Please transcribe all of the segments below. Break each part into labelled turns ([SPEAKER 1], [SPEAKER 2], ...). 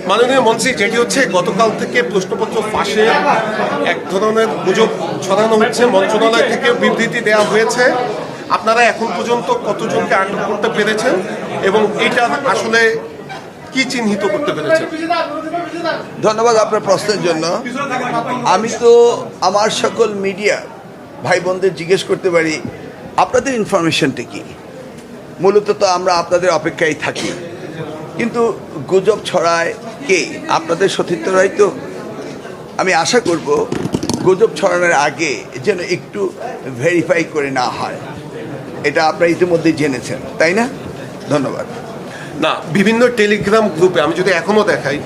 [SPEAKER 1] মাননীয় মন্ত্রী, যেটি হচ্ছে গতকাল থেকে প্রশ্নপত্র ফাঁসে এক ধরনের গুজব ছড়ানো হচ্ছে, মন্ত্রণালয় থেকে বিবৃতি দেওয়া হয়েছে। আপনারা এখন পর্যন্ত কতজনকে আটক করতে পেরেছেন এবং এটা আসলে কি চিহ্নিত করতে পেরেছেন?
[SPEAKER 2] ধন্যবাদ আপনার প্রশ্নের জন্য। আমি তো আমার সকল মিডিয়া ভাই বোনদের জিজ্ঞেস করতে পারি, আপনাদের ইনফরমেশনটা কি? মূলত তো আমরা আপনাদের অপেক্ষায় থাকি, কিন্তু গুজব ছড়ায় কে? আপনাদের সতীর্থরাই তো। আমি আশা করব গুজব ছড়ানোর আগে যেন একটু ভেরিফাই করে না হয়। এটা আপনারা ইতিমধ্যে জেনেছেন, তাই না? ধন্যবাদ।
[SPEAKER 1] না, বিভিন্ন টেলিগ্রাম গ্রুপে আমি যদি এখনও দেখাই,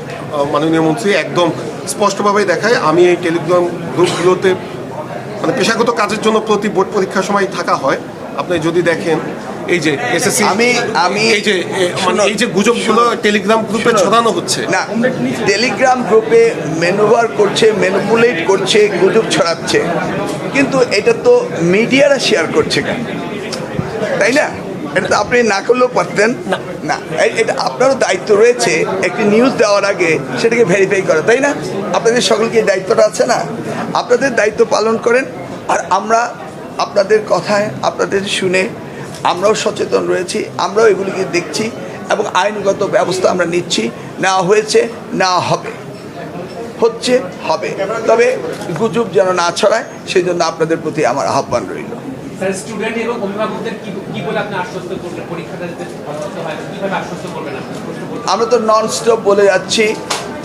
[SPEAKER 1] মাননীয় মন্ত্রী একদম স্পষ্টভাবে দেখায়, আমি এই টেলিগ্রাম গ্রুপগুলোতে মানে পেশাগত কাজের জন্য প্রতি বোর্ড পরীক্ষার সময় থাকা হয়। আপনি যদি দেখেন এই যে এসএসসি, আমি এই যে গুজবগুলো টেলিগ্রাম গ্রুপে ছড়ানো হচ্ছে,
[SPEAKER 2] না টেলিগ্রাম গ্রুপে ম্যানুভার করছে, ম্যানিপুলেট করছে, গুজব ছড়াচ্ছে, কিন্তু এটা তো মিডিয়ারা শেয়ার করছে কেন, তাই না? এটা তো আপনি না করলেও পারতেন না। এটা আপনারও দায়িত্ব রয়েছে একটি নিউজ দেওয়ার আগে সেটাকে ভেরিফাই করা, তাই না? আপনাদের সকলকে এই দায়িত্বটা আছে না? আপনাদের দায়িত্ব পালন করেন। আর আমরা আপনাদের কথায়, আপনাদের শুনে আমরাও সচেতন রয়েছি, আমরাও এগুলিকে দেখছি এবং আইনগত ব্যবস্থা আমরা নিচ্ছি। নেওয়া হয়েছে, নেওয়া হবে, হচ্ছে, হবে। তবে গুজব যেন না ছড়ায় সেই জন্য আপনাদের প্রতি আমার আহ্বান রইল।
[SPEAKER 3] স্টুডেন্ট এবং অভিভাবকদের কি বলে আপনি আশ্বস্ত করবেন? পরীক্ষাটা যাতে ভালোমতো হয়, কিভাবে আশ্বস্ত করবেন?
[SPEAKER 2] আমরা তো ননস্টপ বলে যাচ্ছি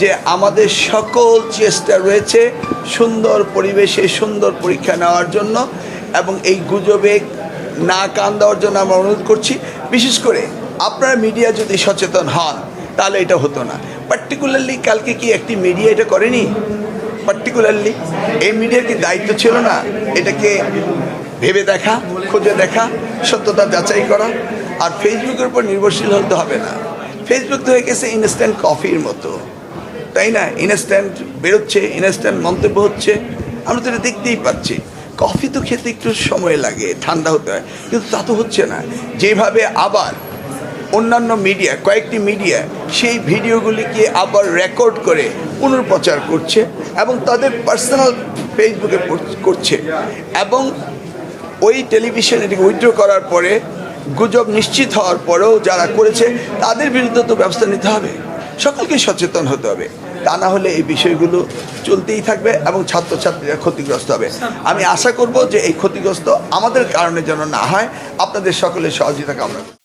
[SPEAKER 2] যে আমাদের সকল চেষ্টা রয়েছে সুন্দর পরিবেশে সুন্দর পরীক্ষা নেওয়ার জন্য, এবং এই গুজবে না কান দেওয়ার জন্য আমরা অনুরোধ করছি। বিশেষ করে আপনারা মিডিয়া যদি সচেতন হন তাহলে এটা হতো না। পার্টিকুলারলি কালকে কি একটি মিডিয়া এটা করেনি? পার্টিকুলারলি এই মিডিয়ার কি দায়িত্ব ছিল না এটাকে ভেবে দেখা, খুঁজে দেখা, সত্যতা যাচাই করা? আর ফেসবুকের উপর নির্ভরশীল হতে হবে না। ফেসবুক তো হয়ে গেছে ইনস্ট্যান্ট কফির মতো, তাই না? ইনস্ট্যান্ট বেরোচ্ছে, ইনস্ট্যান্ট মন্তব্য হচ্ছে, আমরা তো এটা দেখতেই পাচ্ছি। কফি তো খেতে একটু সময় লাগে, ঠান্ডা হতে হয়, কিন্তু তা তো হচ্ছে না। যেভাবে আবার অন্যান্য মিডিয়া, কয়েকটি মিডিয়া সেই ভিডিওগুলিকে আবার রেকর্ড করে পুনর্প্রচার করছে এবং তাদের পার্সোনাল ফেসবুকে করছে, এবং ওই টেলিভিশন এটিকে উইথড্র করার পরে গুজব নিশ্চিত হওয়ার পরেও যারা করেছে তাদের বিরুদ্ধে তো ব্যবস্থা নিতে হবে। সকলকে সচেতন হতে হবে, তা না হলে এই বিষয়গুলো চলতেই থাকবে এবং ছাত্রছাত্রীরা ক্ষতিগ্রস্ত হবে। আমি আশা করব যে এই ক্ষতিগ্রস্ত আমাদের কারণে যেন না হয়। আপনাদের সকলের সহযোগিতা কামনা করি।